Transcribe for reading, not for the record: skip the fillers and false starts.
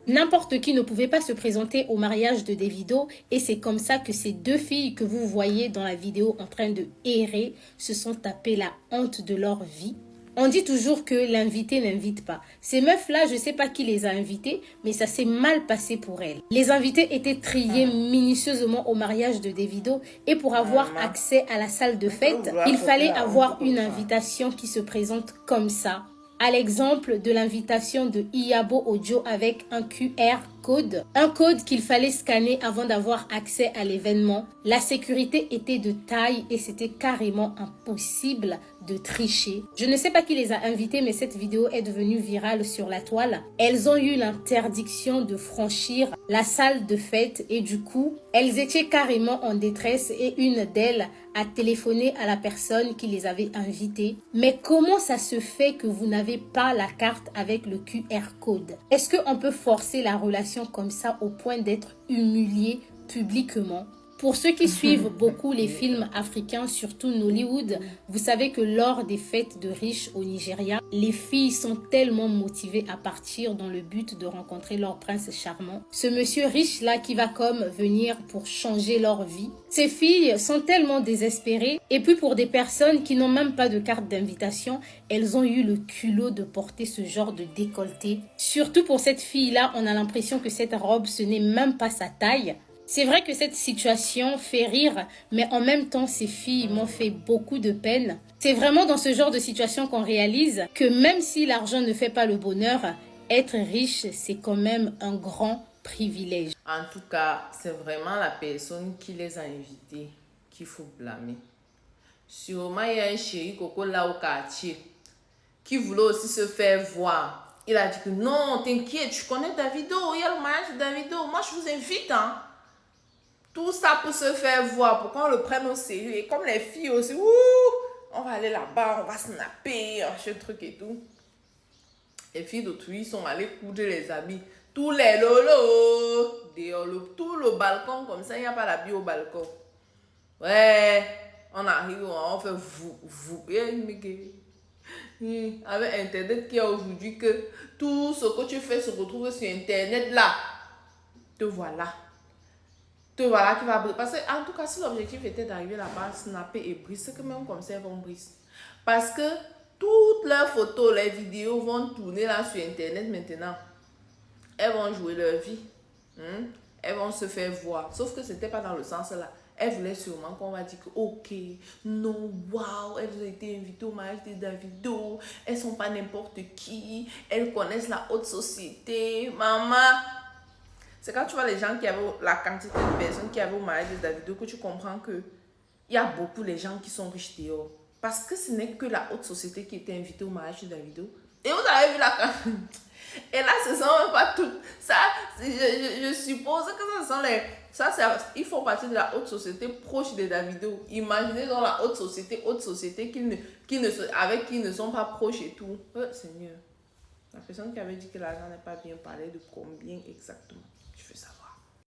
N'importe qui ne pouvait pas se présenter au mariage de Davido et c'est comme ça que ces deux filles que vous voyez dans la vidéo en train de errer se sont tapées la honte de leur vie. On dit toujours que l'invité n'invite pas. Ces meufs-là, je ne sais pas qui les a invitées, mais ça s'est mal passé pour elles. Les invités étaient triés minutieusement au mariage de Davido et pour avoir accès à la salle de fête, il fallait avoir une invitation qui se présente comme ça. À l'exemple de l'invitation de Iyabo Ojo avec un QR code, un code qu'il fallait scanner avant d'avoir accès à l'événement. La sécurité était de taille et c'était carrément impossible de tricher. Je ne sais pas qui les a invités, mais cette vidéo est devenue virale sur la toile. Elles ont eu l'interdiction de franchir la salle de fête et du coup, elles étaient carrément en détresse et une d'elles a téléphoné à la personne qui les avait invitées. Mais comment ça se fait que vous n'avez pas la carte avec le QR code? Est-ce qu'on peut forcer la relation comme ça au point d'être humilié publiquement? Pour ceux qui suivent beaucoup les films africains, surtout Nollywood, vous savez que lors des fêtes de riches au Nigeria, les filles sont tellement motivées à partir dans le but de rencontrer leur prince charmant. Ce monsieur riche-là qui va comme venir pour changer leur vie. Ces filles sont tellement désespérées. Et puis pour des personnes qui n'ont même pas de carte d'invitation, elles ont eu le culot de porter ce genre de décolleté. Surtout pour cette fille-là, on a l'impression que cette robe, ce n'est même pas sa taille. C'est vrai que cette situation fait rire, mais en même temps, ces filles m'ont fait beaucoup de peine. C'est vraiment dans ce genre de situation qu'on réalise que même si l'argent ne fait pas le bonheur, être riche, c'est quand même un grand privilège. En tout cas, c'est vraiment la personne qui les a invités qu'il faut blâmer. Sûrement, il y a un chéri coco là au quartier qui voulait aussi se faire voir. Il a dit que non, t'inquiète, tu connais Davido, il y a le mariage de Davido, moi je vous invite, hein. Tout ça pour se faire voir, pour qu'on le prenne au sérieux. Et comme les filles aussi, on va aller là-bas, on va snapper, ce truc et tout. Les filles d'autrui sont allées coudre les habits. Tous les lolos, dehors, tout le balcon, comme ça, il n'y a pas d'habits au balcon. Ouais, on arrive, on fait vous. Avec Internet qui a aujourd'hui que tout ce que tu fais se retrouve sur Internet là. Te voilà. Te voilà qui va briser. Parce que, en tout cas, si l'objectif était d'arriver là-bas, snapper et briser, c'est que même comme ça, elles vont briser. Parce que toutes leurs photos, les vidéos vont tourner là sur Internet maintenant. Elles vont jouer leur vie. Elles vont se faire voir. Sauf que ce n'était pas dans le sens là. Elles voulaient sûrement qu'on va dire que, ok, non, waouh, elles ont été invitées au mariage de Davido. Elles ne sont pas n'importe qui. Elles connaissent la haute société. Maman. C'est quand tu vois les gens qui avaient la quantité de personnes qui avaient au mariage de Davido que tu comprends que il y a beaucoup de gens qui sont riches dehors. Parce que ce n'est que la haute société qui était invitée au mariage de Davido. Et vous avez vu la... Et là, ce sont même pas toutes. Ça, je suppose que ce sont les... ils font partie de la haute société proche de Davido. Imaginez dans la haute société avec qui ne sont pas proches et tout. Oh, Seigneur. La personne qui avait dit que l'argent n'est pas bien parlé, de combien exactement? Je veux savoir.